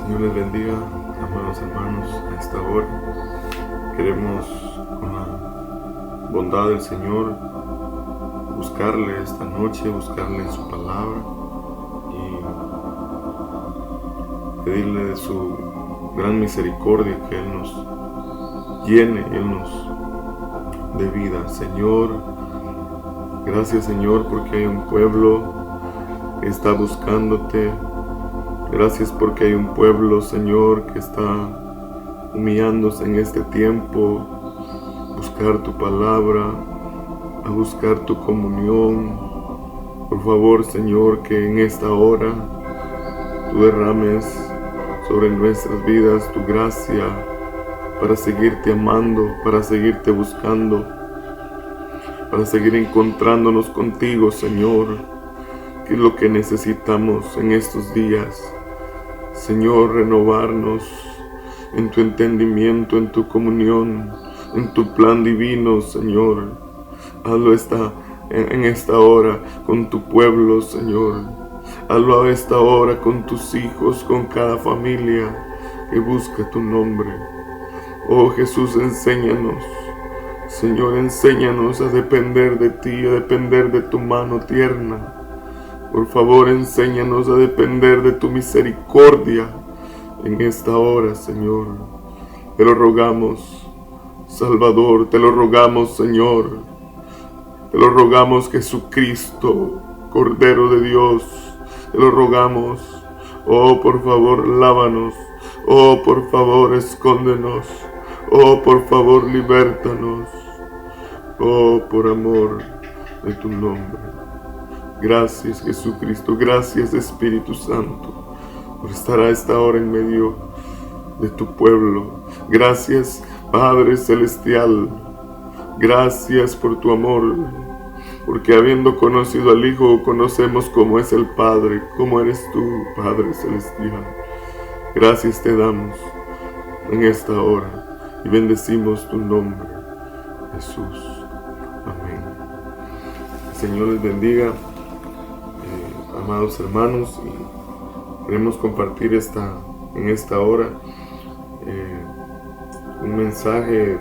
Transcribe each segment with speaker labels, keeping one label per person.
Speaker 1: Señor les bendiga, amados hermanos, a esta hora. Queremos, con la bondad del Señor, buscarle esta noche, buscarle en su palabra y pedirle de su gran misericordia que Él nos llene, Él nos dé vida. Señor, gracias Señor porque hay un pueblo que está buscándote. Gracias porque hay un pueblo, Señor, que está humillándose en este tiempo, a buscar tu palabra, a buscar tu comunión. Por favor, Señor, que en esta hora tú derrames sobre nuestras vidas tu gracia para seguirte amando, para seguirte buscando, para seguir encontrándonos contigo, Señor, que es lo que necesitamos en estos días. Señor, renovarnos en tu entendimiento, en tu comunión, en tu plan divino, Señor. Hazlo en esta hora con tu pueblo, Señor. Hazlo a esta hora con tus hijos, con cada familia que busca tu nombre. Oh Jesús, enséñanos. Señor, enséñanos a depender de ti, a depender de tu mano tierna. Por favor, enséñanos a depender de tu misericordia en esta hora, Señor. Te lo rogamos, Salvador, te lo rogamos, Señor. Te lo rogamos, Jesucristo, Cordero de Dios. Te lo rogamos. Oh, por favor, lávanos. Oh, por favor, escóndenos. Oh, por favor, libértanos. Oh, por amor de tu nombre. Gracias, Jesucristo, gracias, Espíritu Santo, por estar a esta hora en medio de tu pueblo. Gracias, Padre Celestial, gracias por tu amor, porque habiendo conocido al Hijo, conocemos cómo es el Padre, cómo eres tú, Padre Celestial. Gracias te damos en esta hora y bendecimos tu nombre, Jesús. Amén. El Señor les bendiga. Amados hermanos, queremos compartir en esta hora un mensaje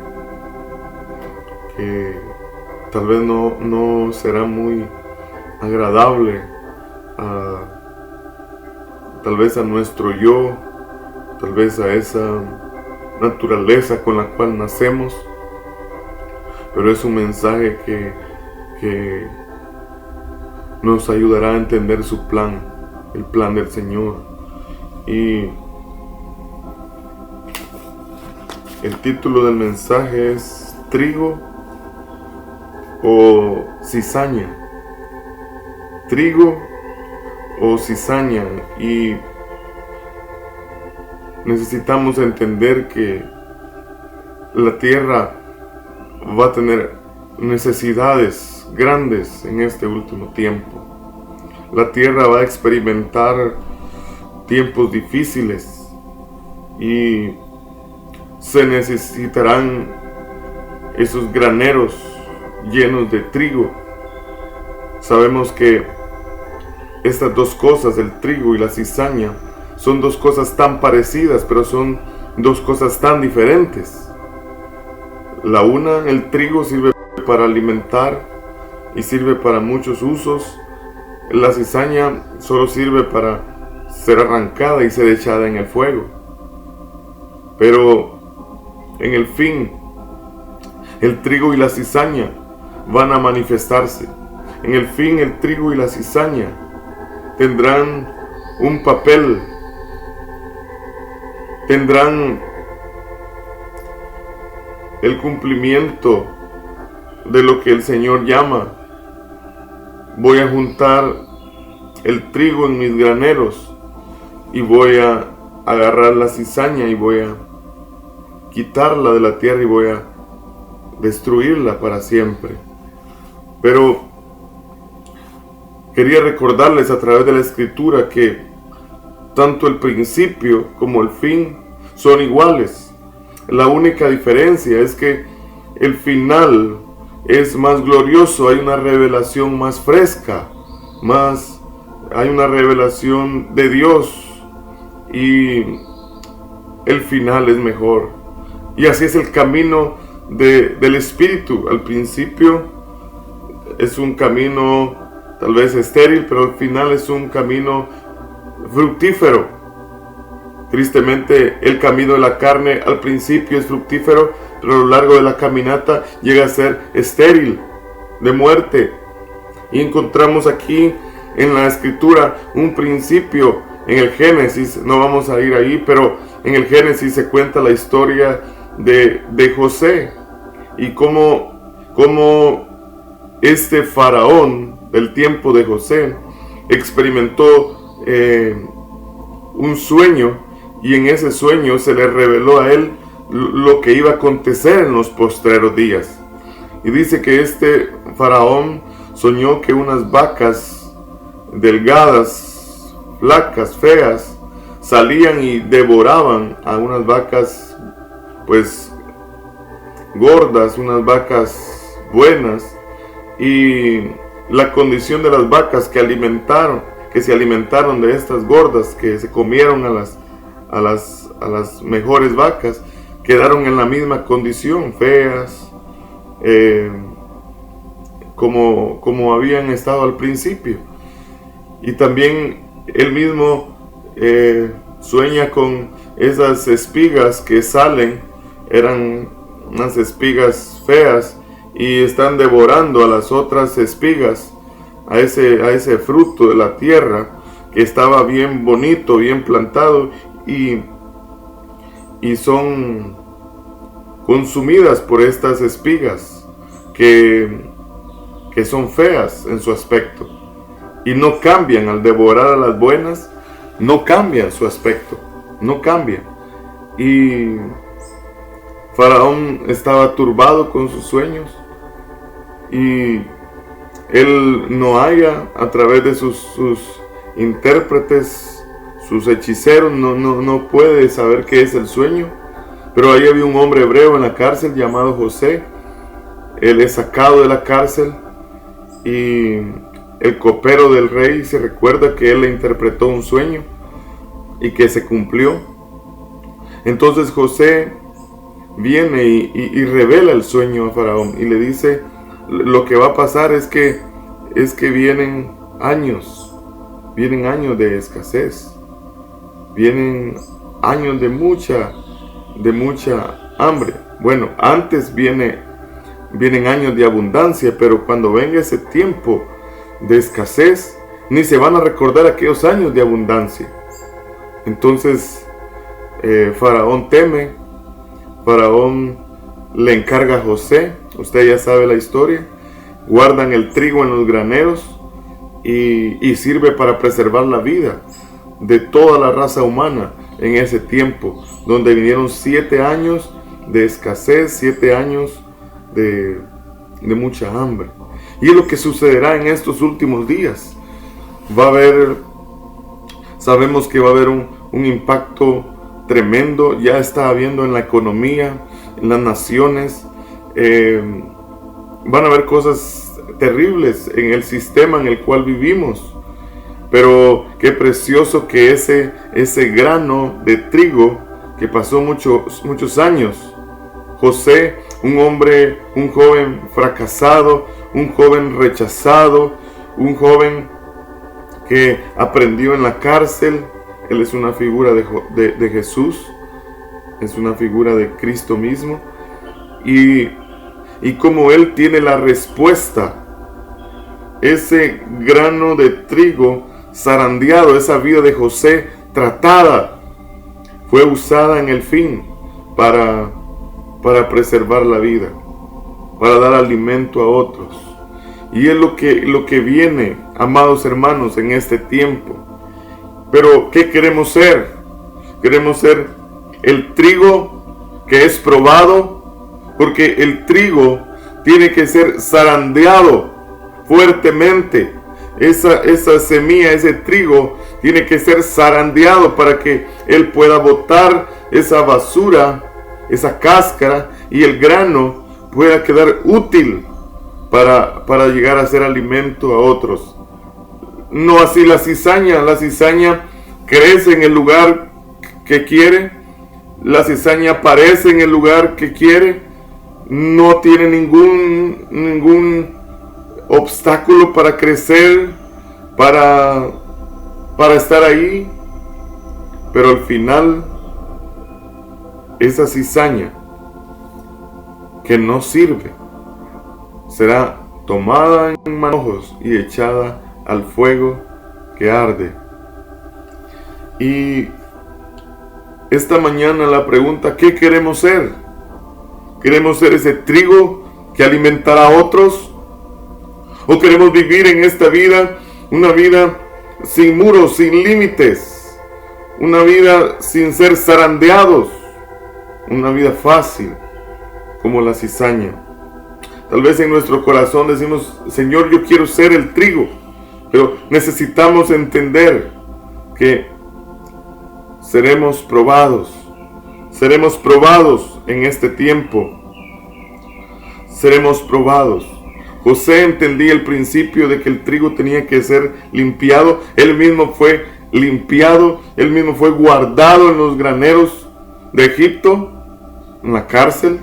Speaker 1: que tal vez no será muy agradable tal vez a nuestro yo, tal vez a esa naturaleza con la cual nacemos, pero es un mensaje que nos ayudará a entender su plan, el plan del Señor. Y el título del mensaje es ¿Trigo o cizaña? Trigo o cizaña. Y necesitamos entender que la tierra va a tener necesidades grandes en este último tiempo. La tierra va a experimentar tiempos difíciles y se necesitarán esos graneros llenos de trigo. Sabemos que estas dos cosas, el trigo y la cizaña, son dos cosas tan parecidas, pero son dos cosas tan diferentes. La una, el trigo, sirve para alimentar y sirve para muchos usos. La cizaña solo sirve para ser arrancada y ser echada en el fuego. Pero en el fin, el trigo y la cizaña van a manifestarse. En el fin, el trigo y la cizaña tendrán un papel, tendrán el cumplimiento de lo que el Señor llama: voy a juntar el trigo en mis graneros y voy a agarrar la cizaña y voy a quitarla de la tierra y voy a destruirla para siempre. Pero quería recordarles a través de la Escritura que tanto el principio como el fin son iguales. La única diferencia es que el final es más glorioso, hay una revelación más fresca, hay una revelación de Dios, y el final es mejor. Y así es el camino del Espíritu. Al principio es un camino tal vez estéril, pero al final es un camino fructífero. Tristemente, el camino de la carne al principio es fructífero, pero a lo largo de la caminata llega a ser estéril, de muerte. Y encontramos aquí en la Escritura un principio. En el Génesis, no vamos a ir ahí, pero en el Génesis se cuenta la historia de José y cómo este faraón del tiempo de José experimentó un sueño, y en ese sueño se le reveló a él lo que iba a acontecer en los postreros días. Y dice que este faraón soñó que unas vacas delgadas, flacas, feas, salían y devoraban a unas vacas pues gordas, unas vacas buenas, y la condición de las vacas que se alimentaron de estas gordas, que se comieron a las mejores vacas, quedaron en la misma condición, feas, como habían estado al principio. Y también él mismo sueña con esas espigas que salen, eran unas espigas feas, y están devorando a las otras espigas, a ese fruto de la tierra que estaba bien bonito, bien plantado, y son consumidas por estas espigas que son feas en su aspecto. Y no cambian al devorar a las buenas, no cambian su aspecto, no cambian. Y Faraón estaba turbado con sus sueños, y él no haya, a través de sus intérpretes, sus hechiceros, no puede saber qué es el sueño. Pero ahí había un hombre hebreo en la cárcel llamado José. Él es sacado de la cárcel, y el copero del rey se recuerda que él le interpretó un sueño y que se cumplió. Entonces José viene y revela el sueño a Faraón, y le dice: lo que va a pasar es que vienen años de escasez, vienen años de mucha hambre. Bueno, antes vienen años de abundancia, pero cuando venga ese tiempo de escasez, ni se van a recordar aquellos años de abundancia. Entonces Faraón teme. Faraón le encarga a José, usted ya sabe la historia, guardan el trigo en los graneros, y sirve para preservar la vida de toda la raza humana en ese tiempo, donde vinieron 7 años de escasez, 7 años de mucha hambre. Y es lo que sucederá en estos últimos días. Sabemos que va a haber un impacto tremendo, ya está habiendo en la economía, en las naciones. Van a haber cosas terribles en el sistema en el cual vivimos. Pero qué precioso que ese grano de trigo que pasó muchos años. José, un joven fracasado, un joven rechazado, un joven que aprendió en la cárcel. Él es una figura de Jesús, es una figura de Cristo mismo. Y como él tiene la respuesta, ese grano de trigo zarandeado, esa vida de José tratada, fue usada en el fin para preservar la vida, para dar alimento a otros. Y es lo que viene, amados hermanos, en este tiempo. Pero ¿qué queremos ser? Queremos ser el trigo que es probado, porque el trigo tiene que ser zarandeado fuertemente. Esa semilla, ese trigo, tiene que ser zarandeado para que él pueda botar esa basura, esa cáscara, y el grano pueda quedar útil para llegar a ser alimento a otros. No así la cizaña. La cizaña crece en el lugar que quiere, La cizaña aparece en el lugar que quiere, no tiene ningún obstáculo para crecer, para estar ahí, pero al final esa cizaña que no sirve será tomada en manojos y echada al fuego que arde. Y esta mañana la pregunta: ¿qué queremos ser? ¿Queremos ser ese trigo que alimentará a otros? ¿O queremos vivir en esta vida una vida sin muros, sin límites? Una vida sin ser zarandeados. Una vida fácil, como la cizaña. Tal vez en nuestro corazón decimos: Señor, yo quiero ser el trigo. Pero necesitamos entender que seremos probados en este tiempo. Seremos probados. José entendía el principio de que el trigo tenía que ser limpiado. Él mismo fue limpiado, él mismo fue guardado en los graneros de Egipto, en la cárcel,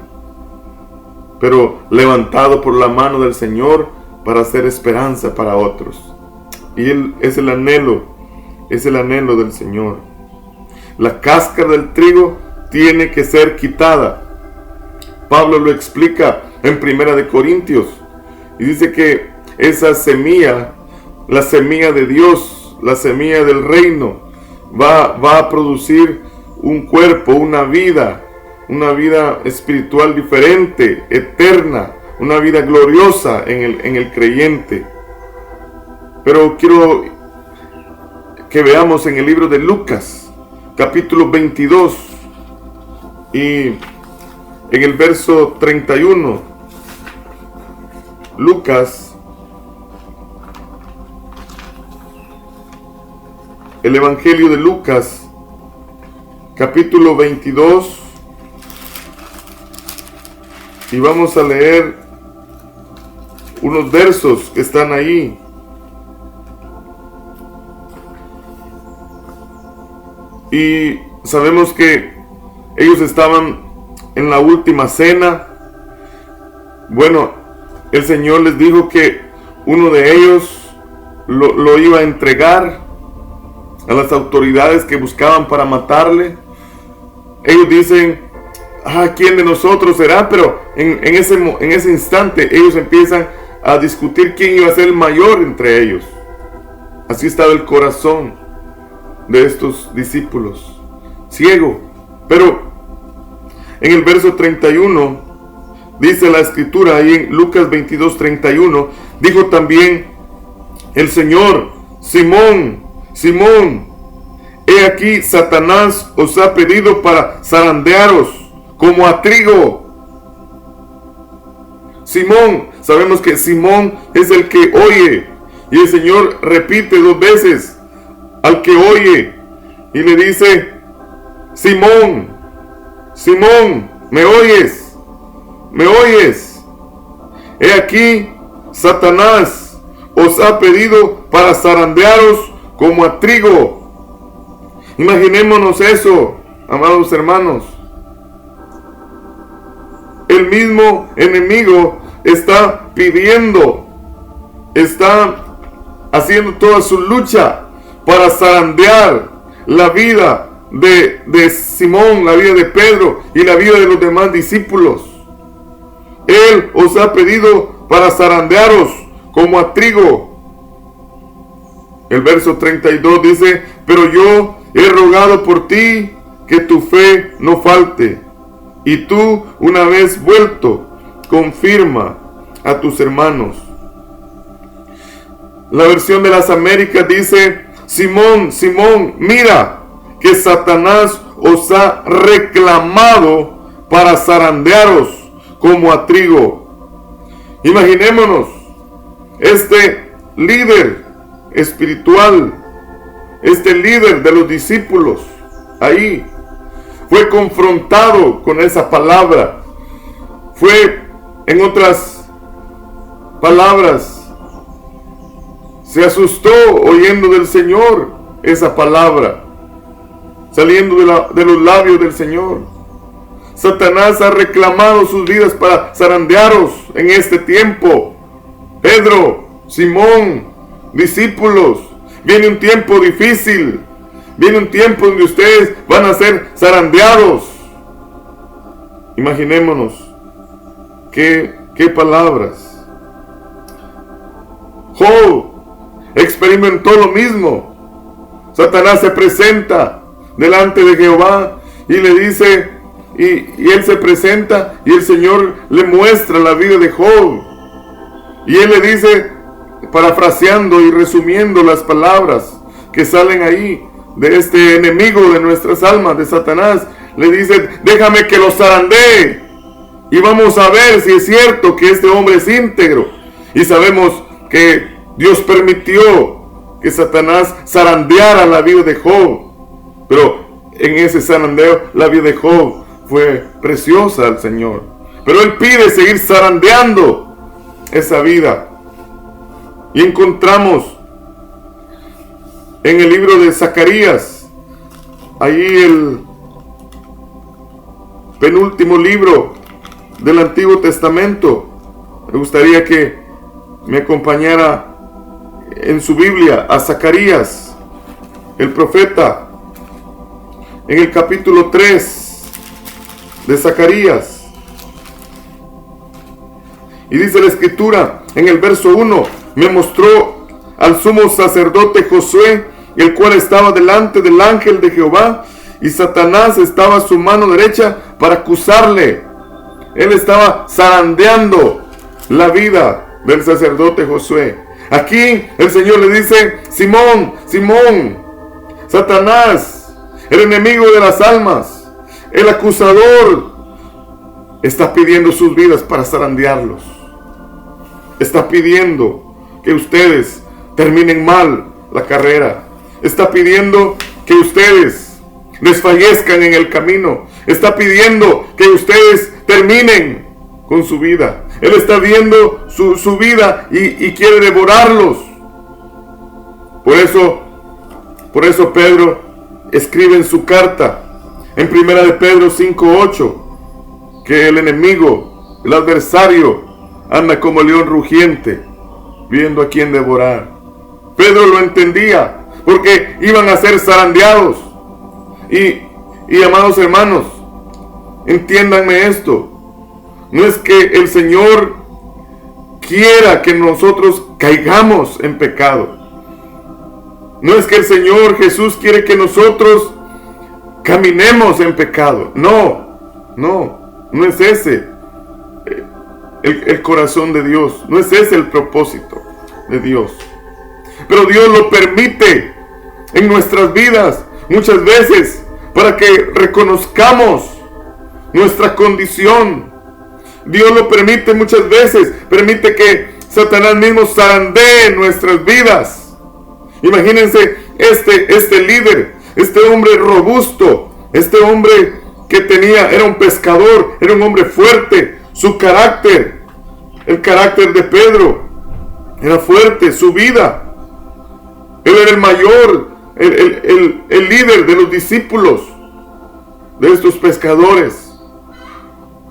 Speaker 1: pero levantado por la mano del Señor para hacer esperanza para otros. Y él es el anhelo del Señor. La cáscara del trigo tiene que ser quitada. Pablo lo explica en 1 Corintios y dice que esa semilla, la semilla de Dios, la semilla del reino, va a producir un cuerpo, una vida espiritual diferente, eterna, una vida gloriosa en el creyente. Pero quiero que veamos en el libro de Lucas, capítulo 22, y en el verso 31, Lucas, el Evangelio de Lucas, capítulo 22, y vamos a leer unos versos que están ahí. Y sabemos que ellos estaban en la última cena. Bueno, el Señor les dijo que uno de ellos lo iba a entregar a las autoridades que buscaban para matarle. Ellos dicen: ¿quién de nosotros será? Pero en ese instante ellos empiezan a discutir quién iba a ser el mayor entre ellos. Así estaba el corazón de estos discípulos, ciego. Pero en el verso 31 dice la escritura, ahí en Lucas 22, 31, dijo también el Señor: Simón, Simón, he aquí Satanás os ha pedido para zarandearos como a trigo. Simón, sabemos que Simón es el que oye, y el Señor repite 2 veces al que oye y le dice: Simón, Simón, ¿me oyes? ¿Me oyes? He aquí Satanás os ha pedido para zarandearos como a trigo. Imaginémonos eso, amados hermanos. El mismo enemigo está pidiendo, está haciendo toda su lucha para zarandear la vida de Simón, la vida de Pedro y la vida de los demás discípulos. Él os ha pedido para zarandearos como a trigo. El verso 32 dice: pero yo he rogado por ti que tu fe no falte, y tú, una vez vuelto, confirma a tus hermanos. La versión de las Américas dice: Simón, Simón, mira que Satanás os ha reclamado para zarandearos como a trigo. Imaginémonos, este líder espiritual, este líder de los discípulos, ahí fue confrontado con esa palabra. Fue, en otras palabras, se asustó oyendo del Señor esa palabra. saliendo de los labios del Señor. Satanás ha reclamado sus vidas para zarandearos en este tiempo. Pedro, Simón, discípulos, viene un tiempo difícil. Viene un tiempo donde ustedes van a ser zarandeados. Imaginémonos qué palabras. Job experimentó lo mismo. Satanás se presenta delante de Jehová y le dice, y él se presenta y el Señor le muestra la vida de Job. Y él le dice, parafraseando y resumiendo las palabras que salen ahí de este enemigo de nuestras almas, de Satanás, le dice, déjame que lo zarandee y vamos a ver si es cierto que este hombre es íntegro. Y sabemos que Dios permitió que Satanás zarandeara la vida de Job, pero en ese zarandeo la vida de Job fue preciosa al Señor. Pero él pide seguir zarandeando esa vida. Y encontramos en el libro de Zacarías, ahí el penúltimo libro del Antiguo Testamento. Me gustaría que me acompañara en su Biblia a Zacarías, el profeta, en el capítulo 3 de Zacarías. Y dice la Escritura en el verso 1, me mostró al sumo sacerdote Josué, el cual estaba delante del ángel de Jehová, y Satanás estaba a su mano derecha para acusarle. Él estaba zarandeando la vida del sacerdote Josué. Aquí el Señor le dice, Simón, Simón, Satanás, el enemigo de las almas, el acusador, está pidiendo sus vidas para zarandearlos. Está pidiendo que ustedes terminen mal la carrera. Está pidiendo que ustedes desfallezcan en el camino. Está pidiendo que ustedes terminen con su vida. Él está viendo su vida y quiere devorarlos. Por eso Pedro escribe en su carta, en 1 de Pedro 5:8, que el enemigo, el adversario, anda como león rugiente, viendo a quién devorar. Pedro lo entendía, porque iban a ser zarandeados. Y amados hermanos, entiéndanme esto. No es que el Señor quiera que nosotros caigamos en pecado. No es que el Señor Jesús quiere que nosotros caminemos en pecado. No es ese el corazón de Dios. No es ese el propósito de Dios. Pero Dios lo permite en nuestras vidas muchas veces para que reconozcamos nuestra condición. Dios lo permite muchas veces, permite que Satanás mismo zarandee nuestras vidas. Imagínense este líder, este hombre robusto, este hombre que era un pescador, era un hombre fuerte, su carácter, el carácter de Pedro era fuerte, su vida. Él era el mayor, el líder de los discípulos, de estos pescadores.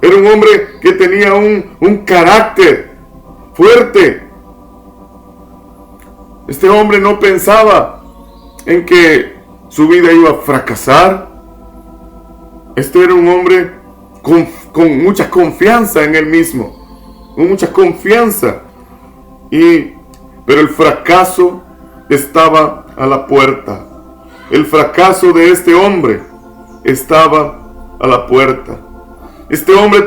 Speaker 1: Era un hombre que tenía un carácter fuerte. Este hombre no pensaba en que su vida iba a fracasar. Este era un hombre con mucha confianza en él mismo, con mucha confianza. Pero el fracaso estaba a la puerta. El fracaso de este hombre estaba a la puerta. Este hombre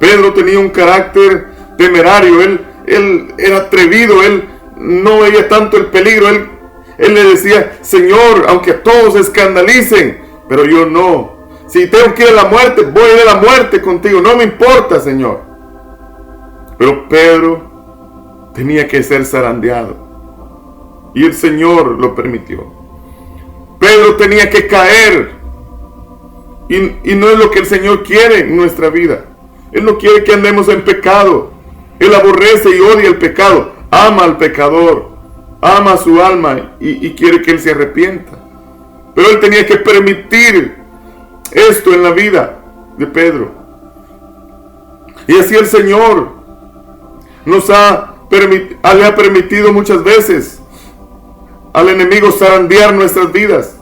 Speaker 1: Pedro tenía un carácter temerario. Él era atrevido, él no veía tanto el peligro. Él le decía, Señor, aunque todos se escandalicen, pero yo no. Si tengo que ir a la muerte, voy a ir a la muerte contigo, no me importa, Señor. Pero Pedro tenía que ser zarandeado, y el Señor lo permitió. Pedro tenía que caer. Y no es lo que el Señor quiere en nuestra vida. Él no quiere que andemos en pecado. Él aborrece y odia el pecado. Ama al pecador. Ama a su alma y quiere que él se arrepienta. Pero él tenía que permitir esto en la vida de Pedro. Y así el Señor nos le ha permitido muchas veces al enemigo zarandear nuestras vidas,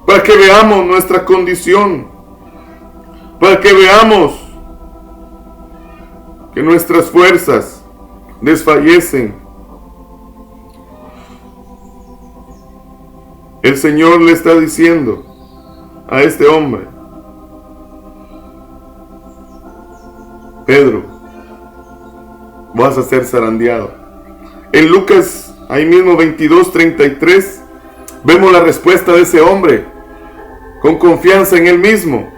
Speaker 1: para que veamos nuestra condición, para que veamos que nuestras fuerzas desfallecen. El Señor le está diciendo a este hombre: Pedro, vas a ser zarandeado. En Lucas, ahí mismo 22:33, vemos la respuesta de ese hombre con confianza en él mismo.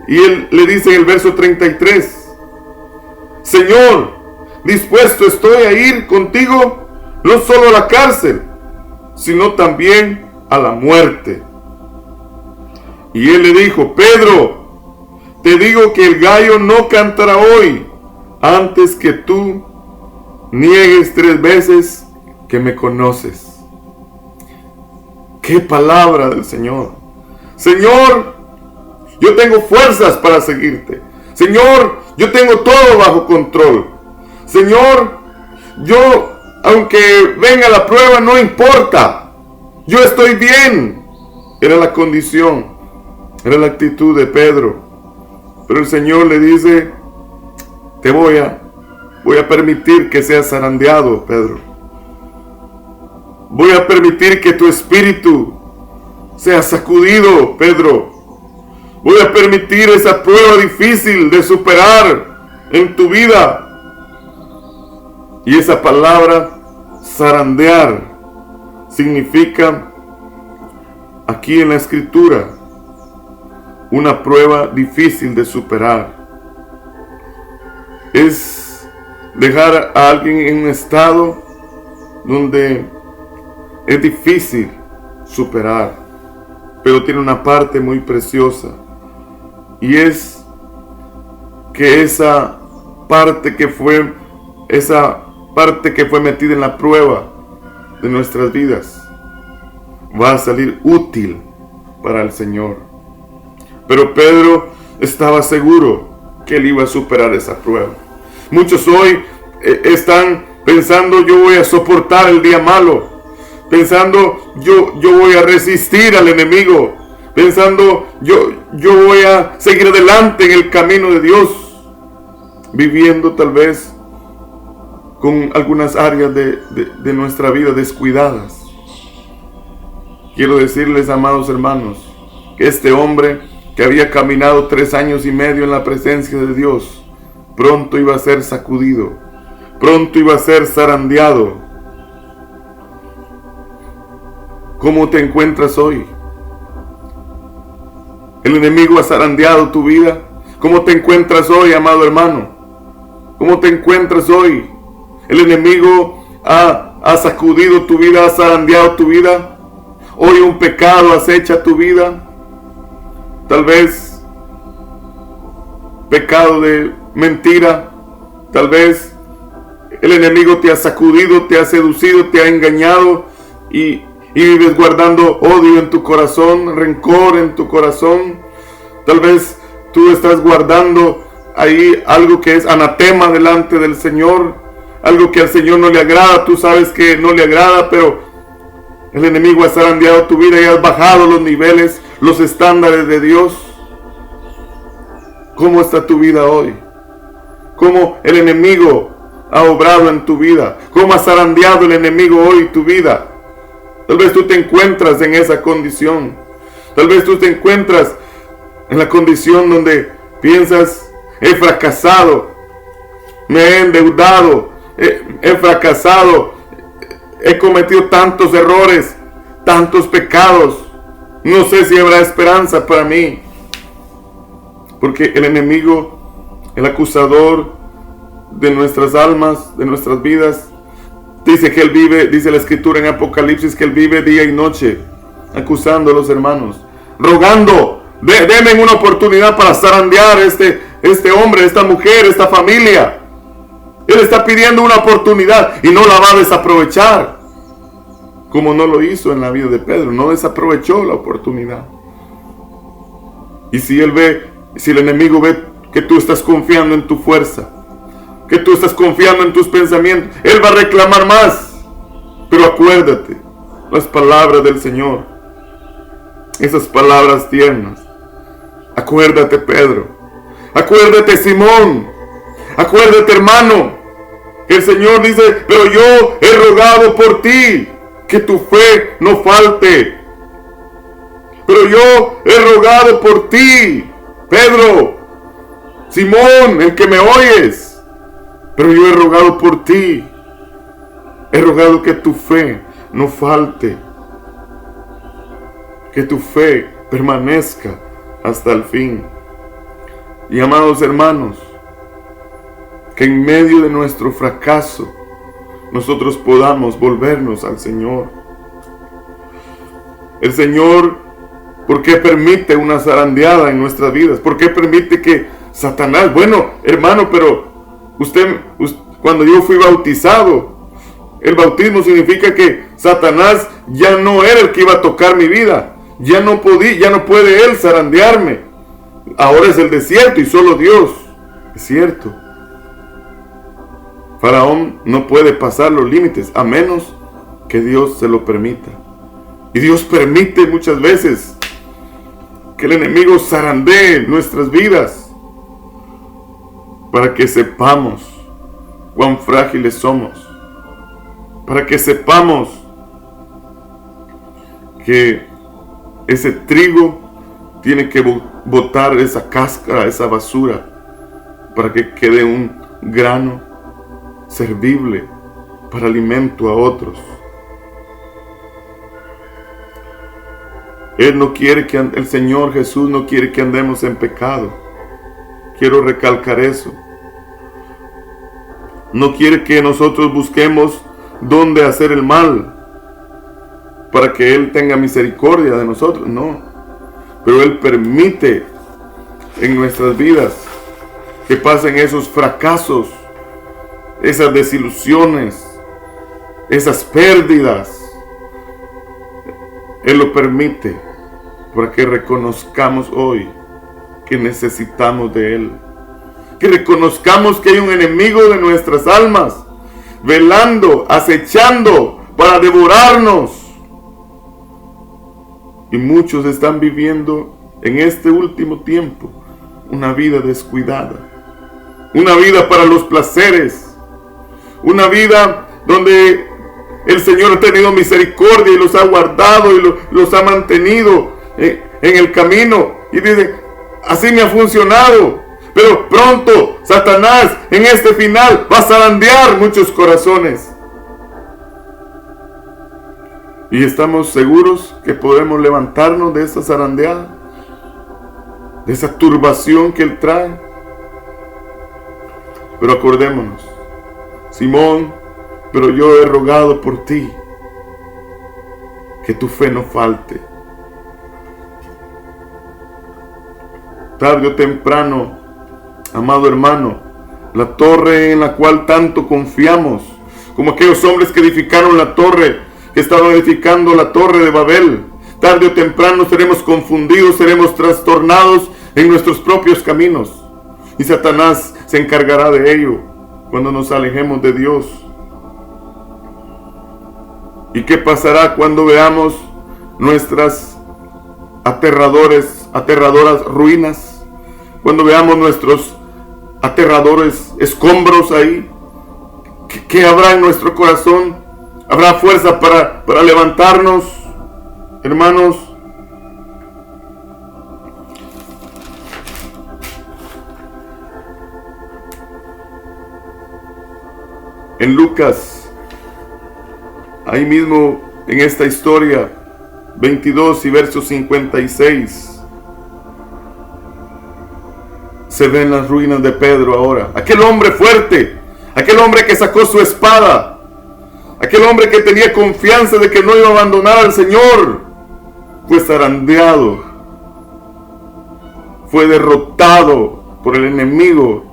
Speaker 1: Y él le dice en el verso 33: Señor, dispuesto estoy a ir contigo, no solo a la cárcel, sino también a la muerte. Y él le dijo: Pedro, te digo que el gallo no cantará hoy antes que tú niegues 3 veces que me conoces. ¡Qué palabra del Señor! Señor, yo tengo fuerzas para seguirte. Señor, yo tengo todo bajo control. Señor, yo, aunque venga la prueba, no importa. Yo estoy bien. Era la condición, era la actitud de Pedro. Pero el Señor le dice: te voy a permitir que seas zarandeado, Pedro. Voy a permitir que tu espíritu sea sacudido, Pedro. Voy a permitir esa prueba difícil de superar en tu vida. Y esa palabra zarandear significa aquí en la Escritura una prueba difícil de superar. Es dejar a alguien en un estado donde es difícil superar, pero tiene una parte muy preciosa, y es que esa parte que fue metida en la prueba de nuestras vidas va a salir útil para el Señor. Pero Pedro estaba seguro que él iba a superar esa prueba. Muchos hoy están pensando: yo voy a soportar el día malo, pensando yo voy a resistir al enemigo, pensando yo voy a seguir adelante en el camino de Dios, viviendo tal vez con algunas áreas de nuestra vida descuidadas. Quiero decirles, amados hermanos, que este hombre que había caminado 3 años y medio en la presencia de Dios, pronto iba a ser sacudido, pronto iba a ser zarandeado. ¿Cómo te encuentras hoy? ¿El enemigo ha zarandeado tu vida? ¿Cómo te encuentras hoy, amado hermano? ¿Cómo te encuentras hoy? ¿El enemigo ha sacudido tu vida, ha zarandeado tu vida? ¿Hoy un pecado acecha tu vida? Tal vez pecado de mentira. Tal vez el enemigo te ha sacudido, te ha seducido, te ha engañado, y vives guardando odio en tu corazón, rencor en tu corazón. Tal vez tú estás guardando ahí algo que es anatema delante del Señor, algo que al Señor no le agrada. Tú sabes que no le agrada, pero el enemigo ha zarandeado tu vida y has bajado los niveles, los estándares de Dios. ¿Cómo está tu vida hoy? ¿Cómo el enemigo ha obrado en tu vida? ¿Cómo ha zarandeado el enemigo hoy tu vida? Tal vez tú te encuentras en esa condición. Tal vez tú te encuentras en la condición donde piensas: he fracasado, me he endeudado, he fracasado, he cometido tantos errores, tantos pecados, no sé si habrá esperanza para mí. Porque el enemigo, el acusador de nuestras almas, de nuestras vidas, dice que él vive, dice la Escritura en Apocalipsis, que él vive día y noche acusando a los hermanos, rogando: denme una oportunidad para zarandear este hombre, esta mujer, esta familia. Él está pidiendo una oportunidad y no la va a desaprovechar. como no lo hizo en la vida de Pedro. No desaprovechó la oportunidad. Y si el enemigo ve que tú estás confiando en tu fuerza, que tú estás confiando en tus pensamientos, él va a reclamar más. Pero acuérdate, las palabras del Señor, esas palabras tiernas. Acuérdate, Pedro. Acuérdate, Simón. Acuérdate, hermano. El Señor dice, pero yo he rogado por ti, que tu fe no falte. Pero yo he rogado por ti, Pedro, Simón, el que me oyes. Pero yo he rogado por ti. He rogado que tu fe no falte. Que tu fe permanezca hasta el fin. Y amados hermanos, que en medio de nuestro fracaso nosotros podamos volvernos al Señor. El Señor, ¿por qué permite una zarandeada en nuestras vidas? ¿Por qué permite que Satanás? Bueno, hermano, pero usted cuando yo fui bautizado, el bautismo significa que Satanás ya no era el que iba a tocar mi vida. Ya no puede él zarandearme. Ahora es el desierto y solo Dios. Es cierto. Faraón no puede pasar los límites a menos que Dios se lo permita. Y Dios permite muchas veces que el enemigo zarandee nuestras vidas para que sepamos cuán frágiles somos. Para que sepamos que ese trigo tiene que botar esa cáscara, esa basura, para que quede un grano servible para alimento a otros. El Señor Jesús no quiere que andemos en pecado. Quiero recalcar eso. No quiere que nosotros busquemos dónde hacer el mal para que Él tenga misericordia de nosotros. No. Pero Él permite en nuestras vidas que pasen esos fracasos, esas desilusiones, esas pérdidas. Él lo permite para que reconozcamos hoy que necesitamos de Él. Que reconozcamos que hay un enemigo de nuestras almas, velando, acechando para devorarnos. Y muchos están viviendo en este último tiempo una vida descuidada, una vida para los placeres, una vida donde el Señor ha tenido misericordia y los ha guardado y los ha mantenido en el camino. Y dicen, así me ha funcionado. Pero pronto Satanás en este final va a zarandear muchos corazones. Y estamos seguros que podemos levantarnos de esa zarandeada, de esa turbación que Él trae. Pero acordémonos, Simón, pero yo he rogado por ti, que tu fe no falte. Tarde o temprano, amado hermano, la torre en la cual tanto confiamos, como aquellos hombres que edificaron la torre, que estaban edificando la torre de Babel, tarde o temprano seremos confundidos, seremos trastornados en nuestros propios caminos. Y Satanás se encargará de ello cuando nos alejemos de Dios. ¿Y qué pasará cuando veamos nuestras aterradoras ruinas? Cuando veamos nuestros aterradores escombros ahí, ¿qué habrá en nuestro corazón? ¿Habrá fuerza para levantarnos, hermanos? En Lucas, ahí mismo en esta historia, 22 y verso 56, se ven las ruinas de Pedro ahora. Aquel hombre fuerte, aquel hombre que sacó su espada, aquel hombre que tenía confianza de que no iba a abandonar al Señor, fue zarandeado, fue derrotado por el enemigo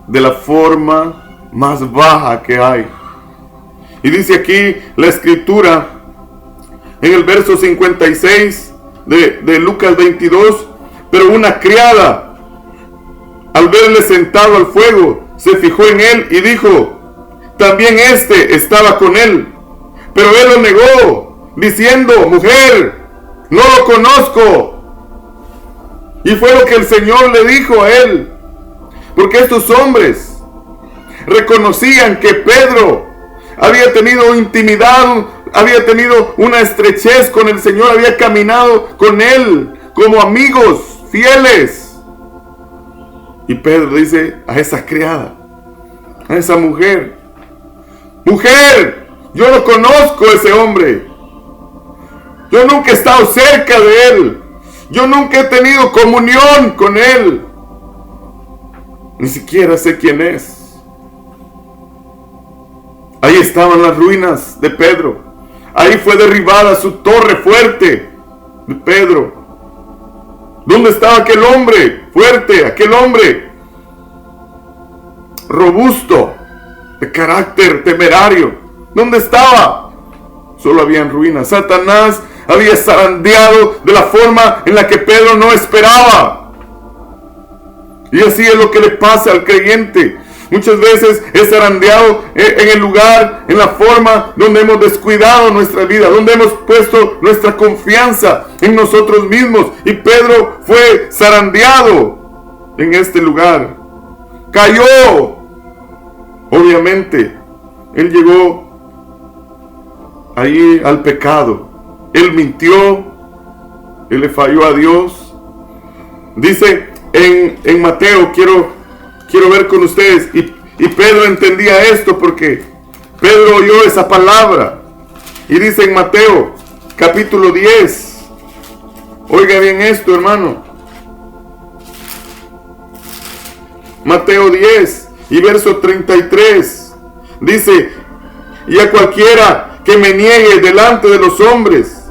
Speaker 1: de la forma más baja que hay. Y dice aquí la escritura en el verso 56 de Lucas 22, pero una criada, al verle sentado al fuego, se fijó en él y dijo: también éste estaba con él. Pero él lo negó, diciendo: mujer, no lo conozco. Y fue lo que el Señor le dijo a él, porque estos hombres reconocían que Pedro había tenido intimidad, había tenido una estrechez con el Señor, había caminado con él como amigos fieles. Y Pedro dice a esa criada, a esa mujer: mujer, yo no conozco a ese hombre. Yo nunca he estado cerca de él. Yo nunca he tenido comunión con él. Ni siquiera sé quién es. Ahí estaban las ruinas de Pedro. Ahí fue derribada su torre fuerte de Pedro. ¿Dónde estaba aquel hombre fuerte, aquel hombre robusto, de carácter temerario? ¿Dónde estaba? Solo habían ruinas. Satanás había zarandeado de la forma en la que Pedro no esperaba. Y así es lo que le pasa al creyente. Muchas veces es zarandeado en el lugar, en la forma donde hemos descuidado nuestra vida, donde hemos puesto nuestra confianza en nosotros mismos. Y Pedro fue zarandeado en este lugar. Cayó. Obviamente, él llegó ahí al pecado. Él mintió, él le falló a Dios. Dice en Mateo, quiero ver con ustedes, y Pedro entendía esto porque Pedro oyó esa palabra. Y dice en Mateo capítulo 10, oiga bien esto, hermano. Mateo 10 y verso 33 dice: y a cualquiera que me niegue delante de los hombres,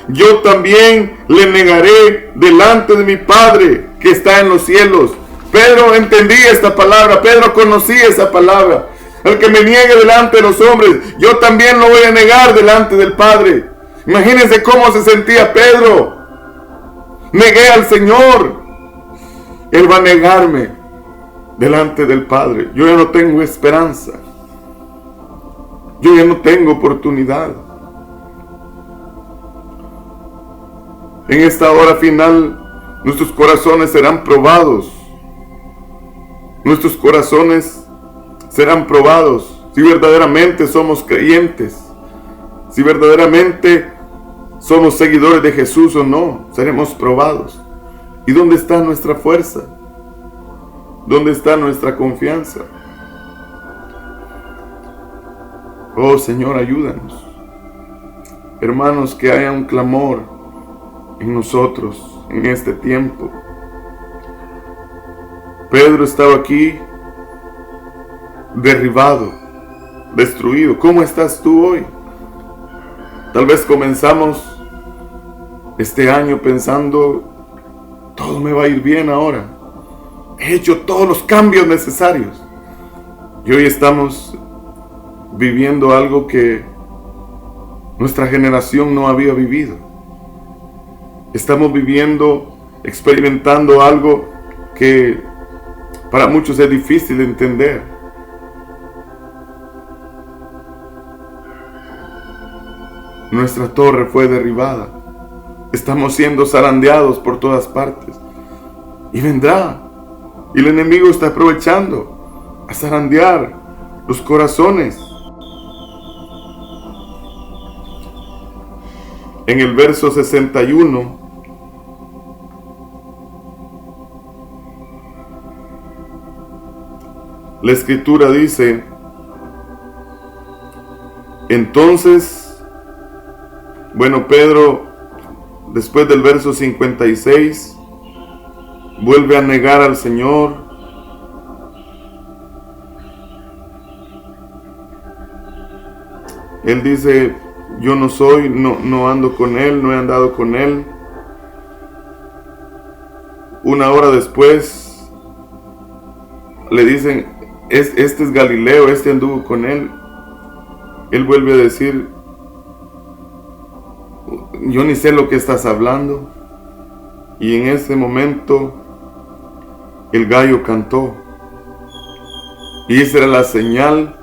Speaker 1: yo también le negaré delante de mi Padre que está en los cielos. Pedro entendía esta palabra, Pedro conocía esa palabra. El que me niegue delante de los hombres, yo también lo voy a negar delante del Padre. Imagínense cómo se sentía Pedro. Negué al Señor, Él va a negarme delante del Padre. Yo ya no tengo esperanza, yo ya no tengo oportunidad. En esta hora final, nuestros corazones serán probados. Nuestros corazones serán probados si verdaderamente somos creyentes, si verdaderamente somos seguidores de Jesús o no. Seremos probados. ¿Y dónde está nuestra fuerza? ¿Dónde está nuestra confianza? Oh Señor, ayúdanos. Hermanos, que haya un clamor en nosotros en este tiempo. Pedro estaba aquí derribado, destruido. ¿Cómo estás tú hoy? Tal vez comenzamos este año pensando: todo me va a ir bien ahora, he hecho todos los cambios necesarios. Y hoy estamos viviendo algo que nuestra generación no había vivido. Estamos viviendo, experimentando algo que para muchos es difícil de entender. Nuestra torre fue derribada. Estamos siendo zarandeados por todas partes. Y vendrá. Y el enemigo está aprovechando a zarandear los corazones. En el verso 61, la escritura dice: entonces, bueno, Pedro, después del verso 56, vuelve a negar al Señor. Él dice: yo no soy, no ando con él, no he andado con él. Una hora después le dicen: este es Galileo, este anduvo con él. Él vuelve a decir: yo ni sé lo que estás hablando. Y en ese momento el gallo cantó. Y esa era la señal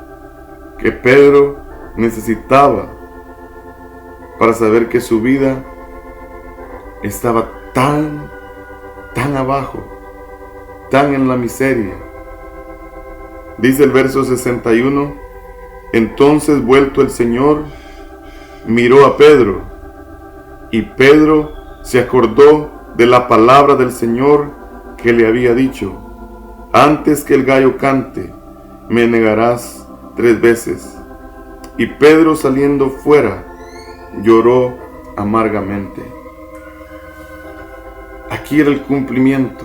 Speaker 1: que Pedro necesitaba para saber que su vida estaba tan abajo, tan en la miseria. Dice el verso 61, entonces vuelto el Señor, miró a Pedro, y Pedro se acordó de la palabra del Señor que le había dicho, antes que el gallo cante, me negarás 3 veces. Y Pedro, saliendo fuera, lloró amargamente. Aquí era el cumplimiento.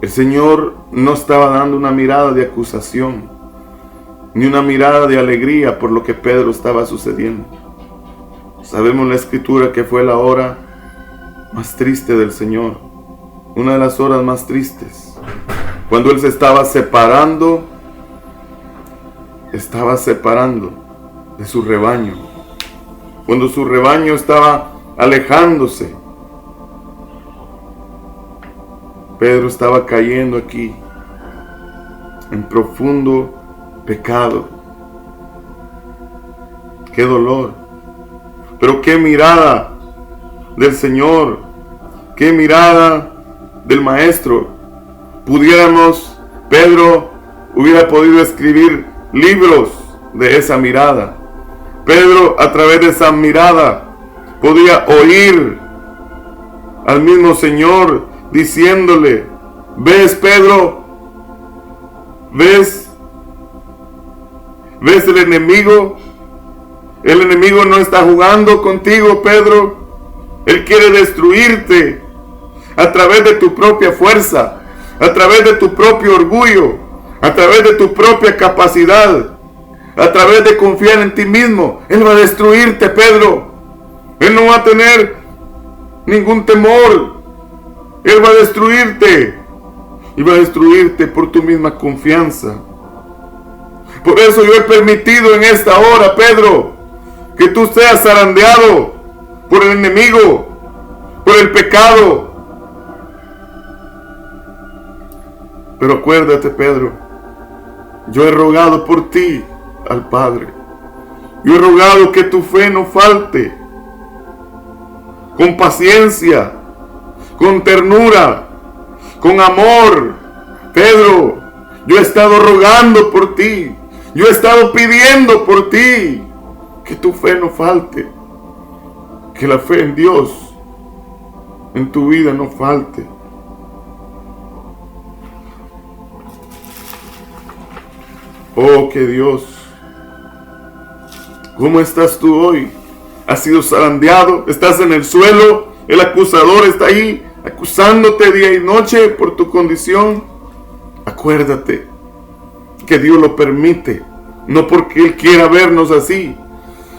Speaker 1: El Señor no estaba dando una mirada de acusación, ni una mirada de alegría por lo que Pedro estaba sucediendo. Sabemos en la Escritura que fue la hora más triste del Señor, una de las horas más tristes, cuando Él se estaba separando de su rebaño, cuando su rebaño estaba alejándose. Pedro estaba cayendo aquí en profundo pecado. Qué dolor. Pero qué mirada del Señor, qué mirada del Maestro. Pedro hubiera podido escribir libros de esa mirada. Pedro, a través de esa mirada, podía oír al mismo Señor diciéndole, ¿ves, Pedro? ¿Ves el enemigo? El enemigo no está jugando contigo, Pedro. Él quiere destruirte a través de tu propia fuerza, a través de tu propio orgullo, a través de tu propia capacidad, a través de confiar en ti mismo. Él va a destruirte, Pedro. Él no va a tener ningún temor. Él va a destruirte. Y va a destruirte por tu misma confianza. Por eso yo he permitido en esta hora, Pedro, que tú seas zarandeado por el enemigo, por el pecado. Pero acuérdate, Pedro, yo he rogado por ti al Padre. Yo he rogado que tu fe no falte. Con paciencia, con ternura, con amor. Pedro, yo he estado rogando por ti. Yo he estado pidiendo por ti que tu fe no falte. Que la fe en Dios en tu vida no falte. Oh, que Dios. ¿Cómo estás tú hoy? ¿Has sido zarandeado? ¿Estás en el suelo? El acusador está ahí acusándote día y noche por tu condición. Acuérdate que Dios lo permite, no porque Él quiera vernos así.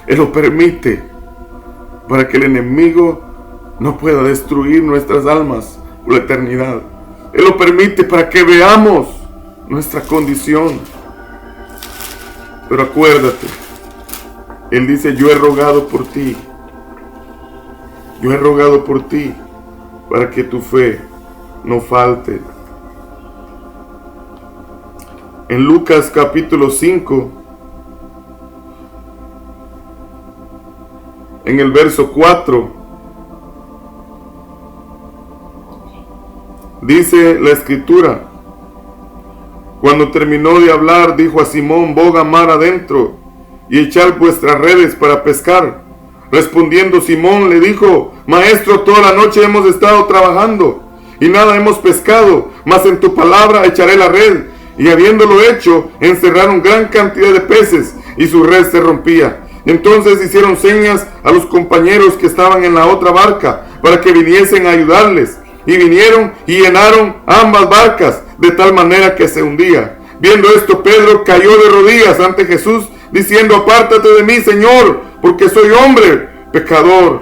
Speaker 1: Él lo permite para que el enemigo no pueda destruir nuestras almas por la eternidad. Él lo permite para que veamos nuestra condición. Pero acuérdate, Él dice, yo he rogado por ti. Yo he rogado por ti para que tu fe no falte. En Lucas capítulo 5, en el verso 4, dice la Escritura, cuando terminó de hablar, dijo a Simón, boga mar adentro y echad vuestras redes para pescar. Respondiendo Simón le dijo, Maestro, toda la noche hemos estado trabajando y nada hemos pescado, mas en tu palabra echaré la red. Y habiéndolo hecho, encerraron gran cantidad de peces y su red se rompía. Entonces hicieron señas a los compañeros que estaban en la otra barca para que viniesen a ayudarles. Y vinieron y llenaron ambas barcas de tal manera que se hundía. Viendo esto, Pedro cayó de rodillas ante Jesús, diciendo, apártate de mí, Señor, porque soy hombre pecador.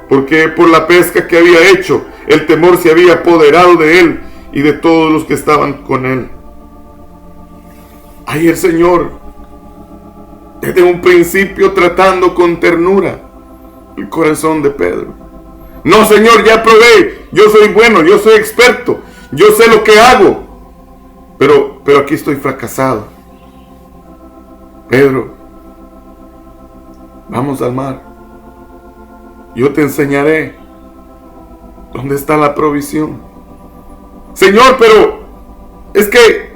Speaker 1: Porque por la pesca que había hecho, el temor se había apoderado de él y de todos los que estaban con él. Ahí el Señor desde un principio tratando con ternura el corazón de Pedro. No, Señor, ya probé, yo soy bueno, yo soy experto, yo sé lo que hago, pero aquí estoy fracasado. Pedro, vamos al mar, yo te enseñaré dónde está la provisión. Señor, pero es que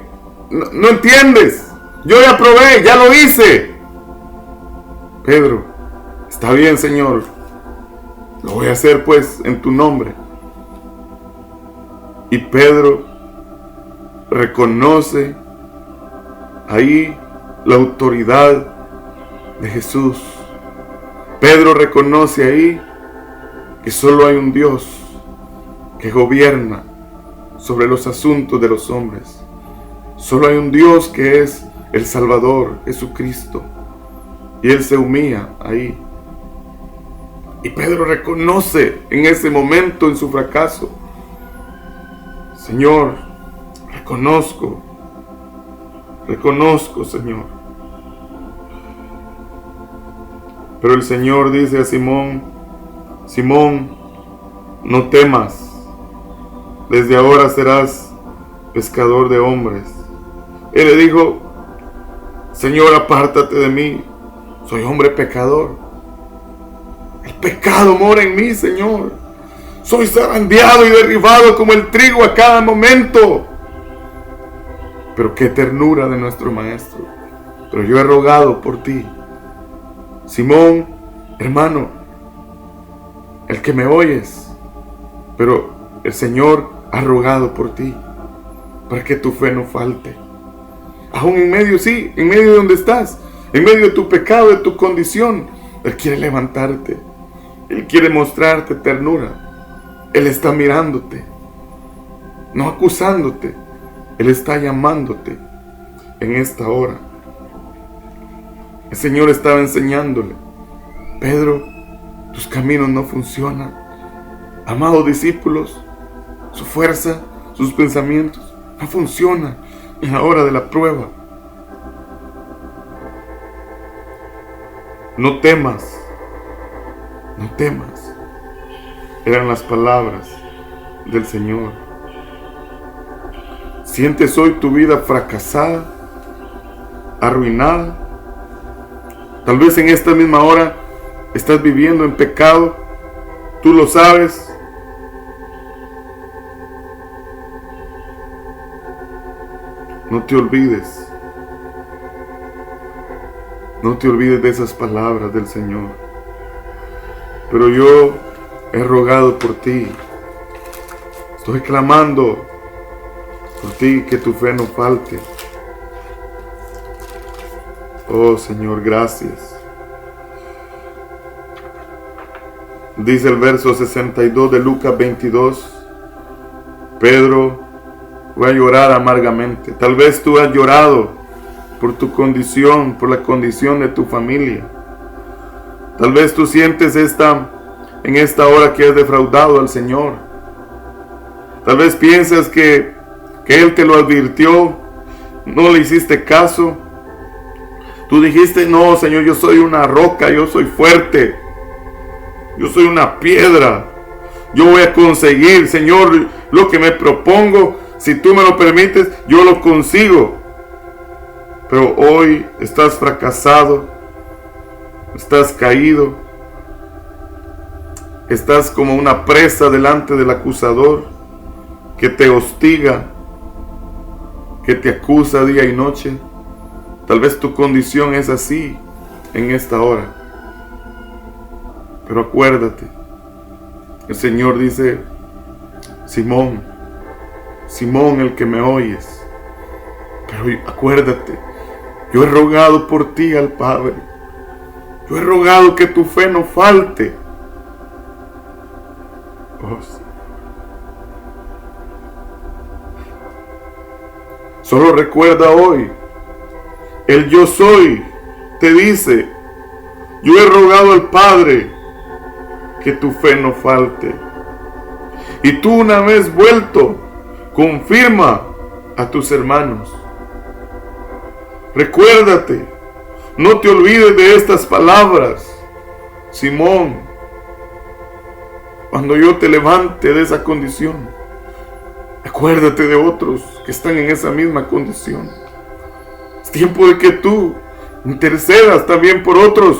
Speaker 1: no entiendes, yo ya probé, ya lo hice. Pedro, está bien, Señor, lo voy a hacer pues en tu nombre. Y Pedro reconoce ahí la autoridad de Jesús. Pedro reconoce ahí que solo hay un Dios que gobierna sobre los asuntos de los hombres. Solo hay un Dios que es el Salvador, Jesucristo. Y él se humilla ahí. Y Pedro reconoce en ese momento, en su fracaso: Señor, reconozco, Señor. Pero el Señor dice a Simón: Simón, no temas, desde ahora serás pescador de hombres. Él le dijo: Señor, apártate de mí, soy hombre pecador. El pecado mora en mí, Señor. Soy zarandeado y derribado como el trigo a cada momento. Pero qué ternura de nuestro Maestro. Pero yo he rogado por ti. Simón, hermano, el que me oyes, pero el Señor ha rogado por ti, para que tu fe no falte. Aún en medio, sí, en medio de donde estás, en medio de tu pecado, de tu condición, Él quiere levantarte. Él quiere mostrarte ternura. Él está mirándote, no acusándote. Él está llamándote en esta hora. El Señor estaba enseñándole: Pedro, tus caminos no funcionan. Amados discípulos, su fuerza, sus pensamientos no funcionan en la hora de la prueba. No temas, no temas. Eran las palabras del Señor. ¿Sientes hoy tu vida fracasada, arruinada? Tal vez en esta misma hora estás viviendo en pecado. Tú lo sabes. No te olvides. No te olvides de esas palabras del Señor. Pero yo he rogado por ti. Estoy clamando por ti, que tu fe no falte. Oh Señor, gracias. Dice el verso 62 de Lucas 22. Pedro fue a llorar amargamente. Tal vez tú has llorado por tu condición, por la condición de tu familia. Tal vez tú sientes en esta hora que has defraudado al Señor. Tal vez piensas que Él te lo advirtió, no le hiciste caso. Tú dijiste: no, Señor, yo soy una roca, yo soy fuerte, yo soy una piedra, yo voy a conseguir, Señor, lo que me propongo. Si tú me lo permites, yo lo consigo. Pero hoy estás fracasado, estás caído, estás como una presa delante del acusador que te hostiga, que te acusa día y noche. Tal vez tu condición es así en esta hora. Pero acuérdate, el Señor dice: Simón, Simón, el que me oyes. Pero acuérdate, yo he rogado por ti al Padre. Yo he rogado que tu fe no falte. Oh, solo recuerda hoy, el yo soy te dice: yo he rogado al Padre que tu fe no falte. Y tú, una vez vuelto, confirma a tus hermanos. Recuérdate, no te olvides de estas palabras, Simón. Cuando yo te levante de esa condición, acuérdate de otros que están en esa misma condición. Es tiempo de que tú intercedas también por otros.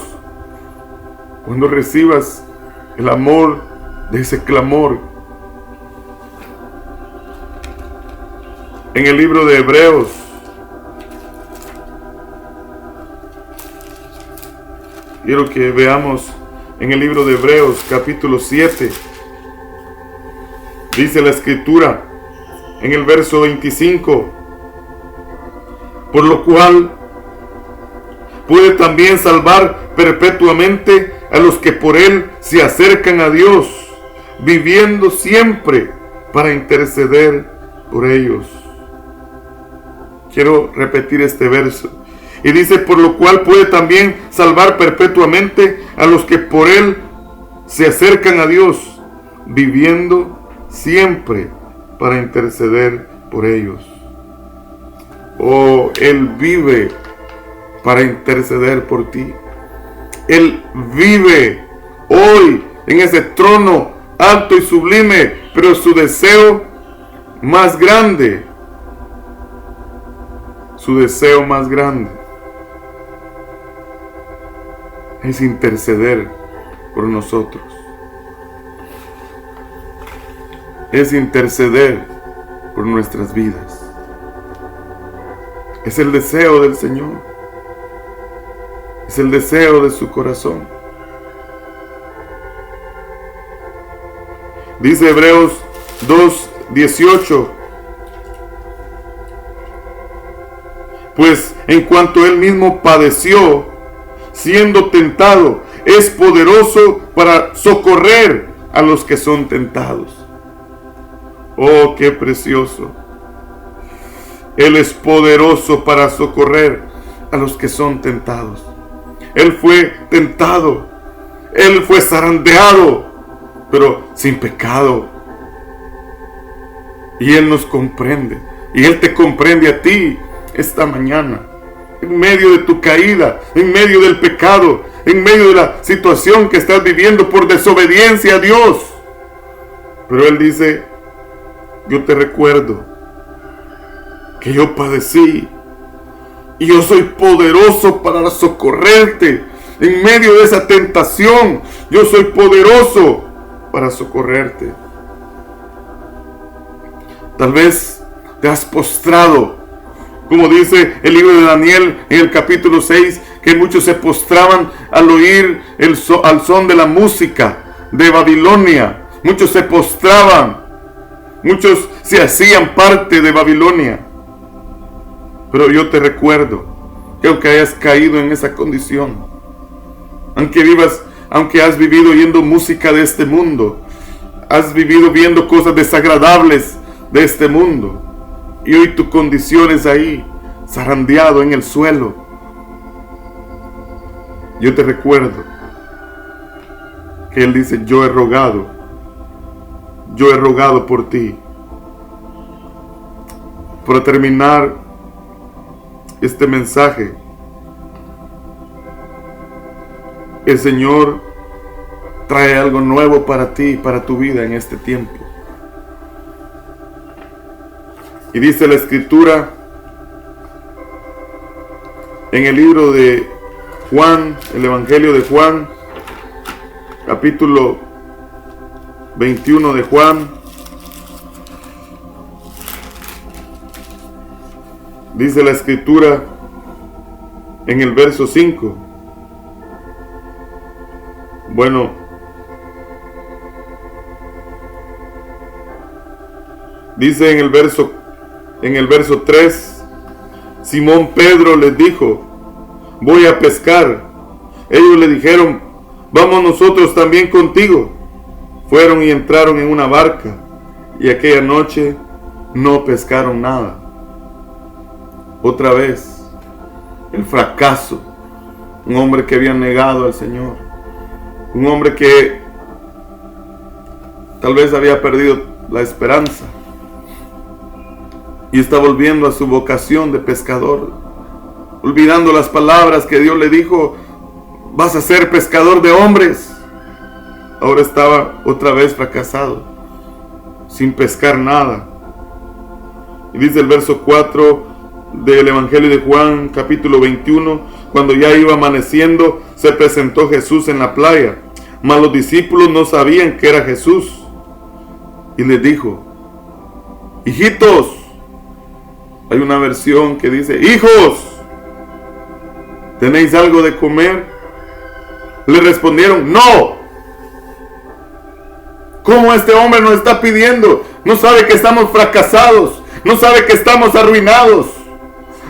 Speaker 1: Cuando recibas el amor de ese clamor. En el libro de Hebreos, quiero que veamos en el libro de Hebreos capítulo 7. Dice la escritura en el verso 25: por lo cual puede también salvar perpetuamente a los que por él se acercan a Dios, viviendo siempre para interceder por ellos. Quiero repetir este verso. Y dice: por lo cual puede también salvar perpetuamente a los que por él se acercan a Dios, viviendo siempre para interceder por ellos. Oh, Él vive para interceder por ti. Él vive hoy en ese trono alto y sublime, pero su deseo más grande, es interceder por nosotros. Es interceder por nuestras vidas. Es el deseo del Señor. Es el deseo de su corazón. Dice Hebreos 2:18: pues en cuanto él mismo padeció, siendo tentado, es poderoso para socorrer a los que son tentados. Oh, qué precioso. Él es poderoso para socorrer a los que son tentados. Él fue tentado, Él fue zarandeado, pero sin pecado. Y Él nos comprende, y Él te comprende a ti esta mañana, en medio de tu caída, en medio del pecado, en medio de la situación que estás viviendo por desobediencia a Dios. Pero Él dice: yo te recuerdo que yo padecí, y yo soy poderoso para socorrerte en medio de esa tentación. Yo soy poderoso para socorrerte. Tal vez te has postrado, como dice el libro de Daniel en el capítulo 6, que muchos se postraban al oír al son de la música de Babilonia. Muchos se postraban, muchos se hacían parte de Babilonia. Pero yo te recuerdo que aunque hayas caído en esa condición, aunque has vivido oyendo música de este mundo, has vivido viendo cosas desagradables de este mundo, y hoy tu condición es ahí, zarandeado en el suelo, yo te recuerdo que Él dice: yo he rogado por ti. Para terminar este mensaje, el Señor trae algo nuevo para ti, para tu vida en este tiempo. Y dice la Escritura en el libro de Juan, el Evangelio de Juan, capítulo 21 de Juan. Dice la Escritura en el verso 5. Bueno, dice en el verso 3: Simón Pedro les dijo: voy a pescar. Ellos le dijeron: vamos nosotros también contigo. Fueron y entraron en una barca, y aquella noche no pescaron nada. Otra vez, el fracaso. Un hombre que había negado al Señor. Un hombre que tal vez había perdido la esperanza y está volviendo a su vocación de pescador. olvidando las palabras que Dios le dijo: vas a ser pescador de hombres. Ahora estaba otra vez fracasado, sin pescar nada. Y dice el verso 4 del Evangelio de Juan, capítulo 21, cuando ya iba amaneciendo, se presentó Jesús en la playa, mas los discípulos no sabían que era Jesús. Y les dijo: hijitos, hay una versión que dice: hijos, ¿tenéis algo de comer? Le respondieron: no. ¿Cómo este hombre nos está pidiendo? No sabe que estamos fracasados, no sabe que estamos arruinados,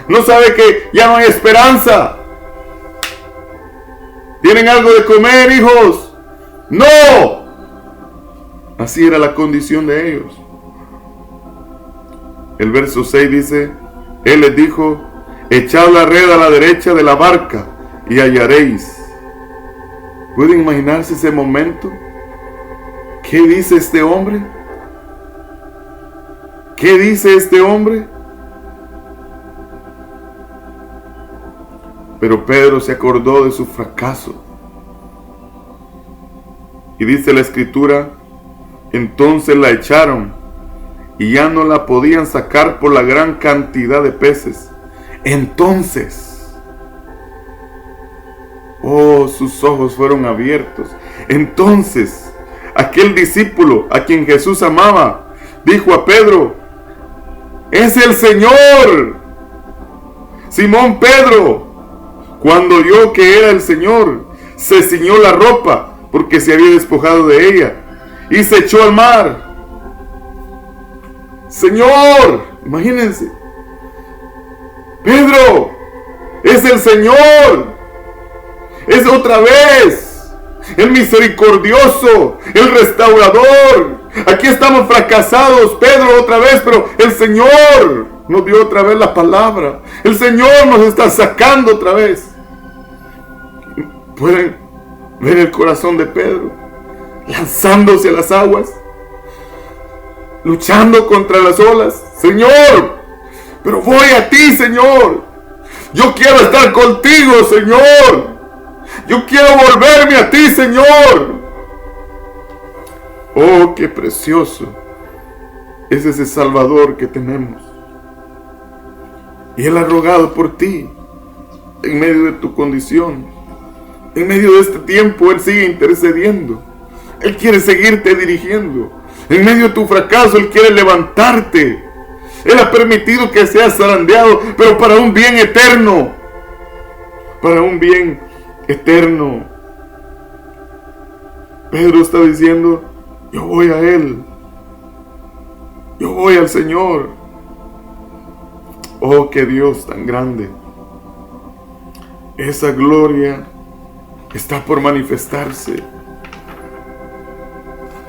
Speaker 1: no sabe que ya no hay esperanza. ¿Tienen algo de comer, hijos? ¡No! Así era la condición de ellos. El verso 6 dice: Él les dijo: echad la red a la derecha de la barca y hallaréis. ¿Pueden imaginarse ese momento? ¿Qué dice este hombre? ¿Qué dice este hombre? Pero Pedro se acordó de su fracaso. Y dice la Escritura: entonces la echaron y ya no la podían sacar por la gran cantidad de peces. Entonces, oh, sus ojos fueron abiertos. Entonces, aquel discípulo a quien Jesús amaba dijo a Pedro: ¡es el Señor! Simón Pedro, cuando oyó que era el Señor, se ciñó la ropa porque se había despojado de ella y se echó al mar. Señor, imagínense, Pedro, es el Señor, es otra vez el misericordioso, el restaurador. Aquí estamos fracasados, Pedro, otra vez, pero el Señor nos dio otra vez la palabra. El Señor nos está sacando otra vez. Pueden ver el corazón de Pedro, lanzándose a las aguas, luchando contra las olas. Señor, pero voy a ti, Señor. Yo quiero estar contigo, Señor. Yo quiero volverme a ti, Señor. Oh, qué precioso es ese Salvador que tenemos. Y Él ha rogado por ti en medio de tu condición. En medio de este tiempo Él sigue intercediendo. Él quiere seguirte dirigiendo. En medio de tu fracaso Él quiere levantarte. Él ha permitido que seas zarandeado, pero para un bien eterno. Para un bien eterno. Pedro está diciendo: yo voy a Él. Yo voy al Señor. Oh, qué Dios tan grande. Esa gloria está por manifestarse.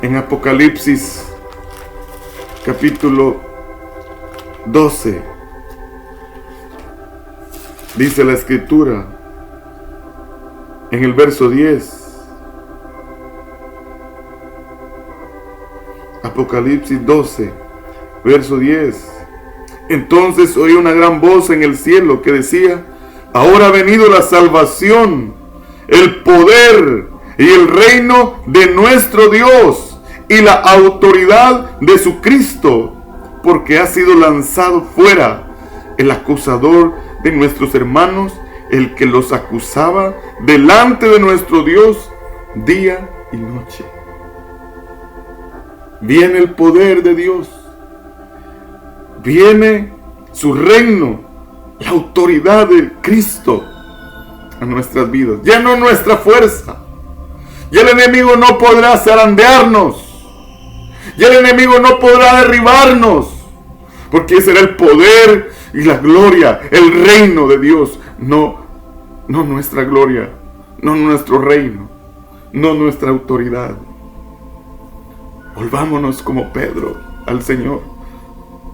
Speaker 1: En Apocalipsis capítulo 12 dice la Escritura en el verso 10. Apocalipsis 12, verso 10. Entonces oí una gran voz en el cielo que decía: ahora ha venido la salvación, el poder y el reino de nuestro Dios y la autoridad de su Cristo, porque ha sido lanzado fuera el acusador de nuestros hermanos, el que los acusaba delante de nuestro Dios día y noche. Viene el poder de Dios, viene su reino, la autoridad de Cristo a nuestras vidas. Ya no nuestra fuerza. Ya el enemigo no podrá zarandearnos. Ya el enemigo no podrá derribarnos, porque ese era el poder y la gloria, el reino de Dios. No nuestra gloria, no nuestro reino, no nuestra autoridad. Volvámonos como Pedro al Señor.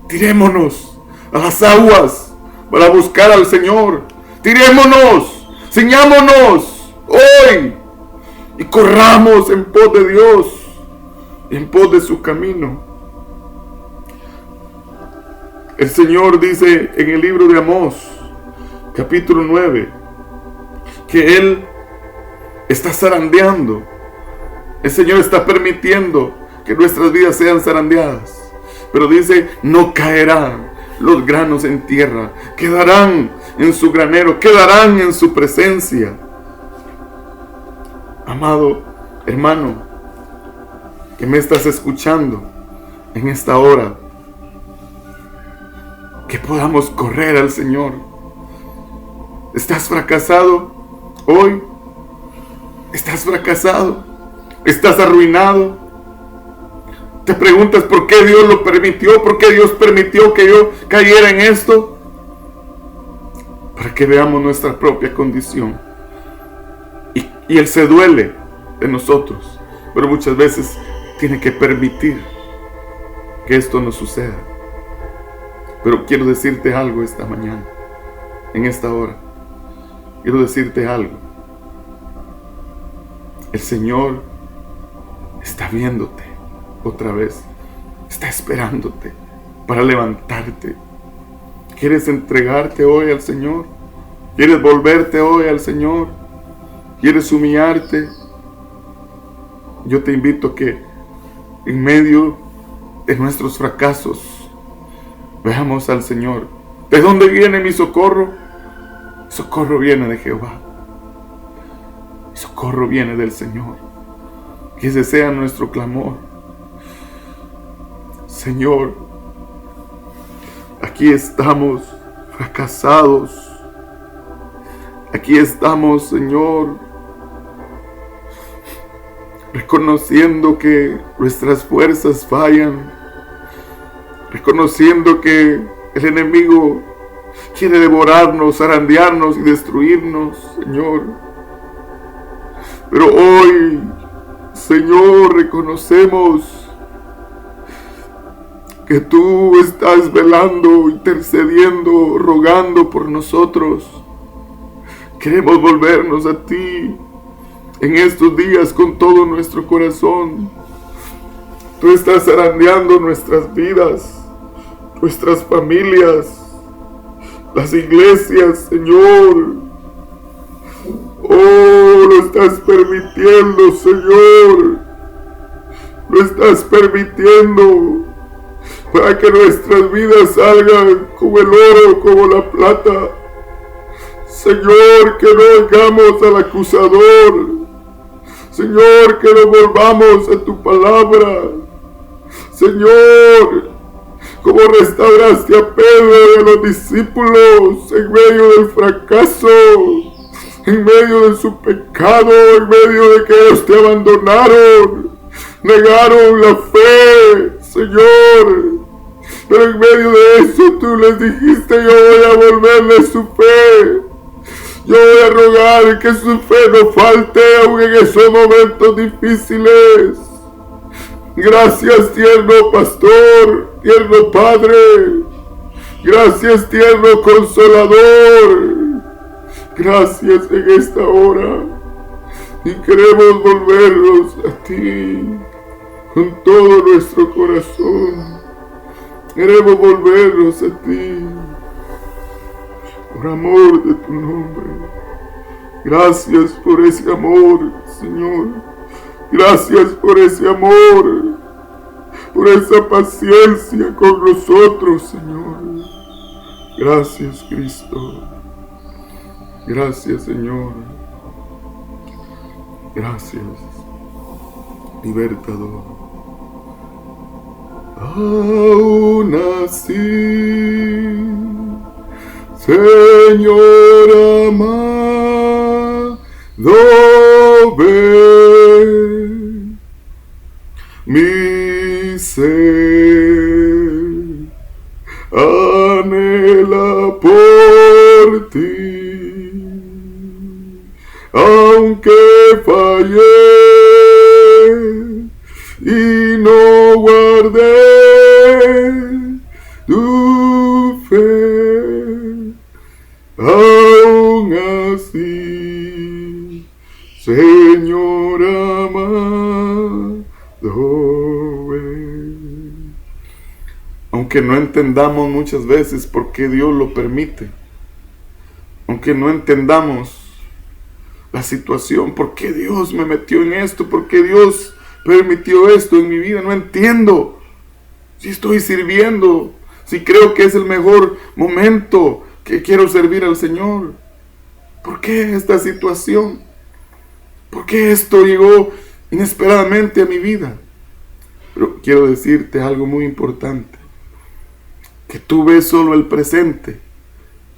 Speaker 1: Tirémonos a las aguas para buscar al Señor. Tirémonos, ciñámonos hoy y corramos en pos de Dios, en pos de su camino. El Señor dice en el libro de Amós, capítulo 9, que Él está zarandeando. El Señor está permitiendo que nuestras vidas sean zarandeadas. Pero dice, no caerán los granos en tierra, quedarán en su granero, quedarán en su presencia. Amado hermano, que me estás escuchando en esta hora, que podamos correr al Señor. ¿Estás fracasado hoy? ¿Estás fracasado? ¿Estás arruinado? ¿Te preguntas por qué Dios lo permitió? ¿Por qué Dios permitió que yo cayera en esto? Para que veamos nuestra propia condición. Y Él se duele de nosotros, pero muchas veces tiene que permitir que esto nos suceda. Pero quiero decirte algo esta mañana, en esta hora. Quiero decirte algo. El Señor está viéndote otra vez. Está esperándote para levantarte. ¿Quieres entregarte hoy al Señor? ¿Quieres volverte hoy al Señor? ¿Quieres humillarte? Yo te invito a que en medio de nuestros fracasos veamos al Señor. ¿De dónde viene mi socorro? Mi socorro viene de Jehová. Mi socorro viene del Señor. Que ese sea nuestro clamor. Señor, aquí estamos fracasados. Aquí estamos, Señor, reconociendo que nuestras fuerzas fallan, reconociendo que el enemigo quiere devorarnos, zarandearnos y destruirnos, Señor. Pero hoy, Señor, reconocemos que tú estás velando, intercediendo, rogando por nosotros. Queremos volvernos a ti en estos días con todo nuestro corazón. Tú estás zarandeando nuestras vidas, nuestras familias, las iglesias, Señor. Oh, lo estás permitiendo, Señor. Lo estás permitiendo para que nuestras vidas salgan como el oro, como la plata. Señor, que no oigamos al acusador. Señor, que no volvamos a tu palabra. Señor, como restauraste a Pedro y a los discípulos en medio del fracaso, en medio de su pecado, en medio de que ellos te abandonaron, negaron la fe, Señor. Pero en medio de eso tú les dijiste, yo voy a volverles su fe. Yo voy a rogar que su fe no falte aún en esos momentos difíciles. Gracias, tierno pastor, tierno padre. Gracias, tierno consolador. Gracias en esta hora. Y queremos volvernos a ti con todo nuestro corazón. Queremos volvernos a ti por amor de tu nombre. Gracias por ese amor, Señor. Gracias por ese amor, por esa paciencia con nosotros, Señor. Gracias, Cristo. Gracias, Señor. Gracias, libertador. Aún así, Señor amado, ven, mi ser anhela por ti, aunque fallé y no guardé tu fe, aún así, Señor amado, ven. Aunque no entendamos muchas veces por qué Dios lo permite, aunque no entendamos la situación, ¿por qué Dios me metió en esto? ¿Por qué Dios permitió esto en mi vida? No entiendo. Si estoy sirviendo, si creo que es el mejor momento que quiero servir al Señor, ¿por qué esta situación? ¿Por qué esto llegó inesperadamente a mi vida? Pero quiero decirte algo muy importante, que tú ves solo el presente,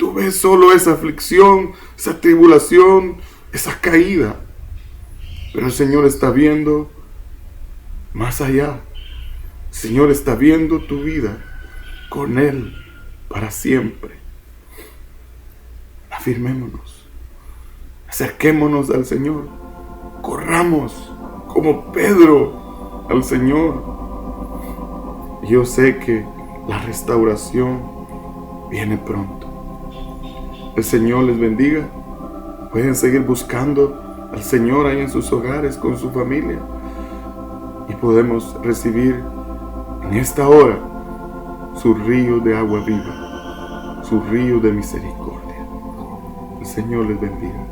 Speaker 1: tú ves solo esa aflicción, esa tribulación, esa caída, pero el Señor está viendo más allá. El Señor está viendo tu vida con Él para siempre. Afirmémonos, acerquémonos al Señor, corramos como Pedro al Señor. Yo sé que la restauración viene pronto. El Señor les bendiga. Pueden seguir buscando al Señor ahí en sus hogares con su familia, y podemos recibir en esta hora su río de agua viva, su río de misericordia. El Señor les bendiga.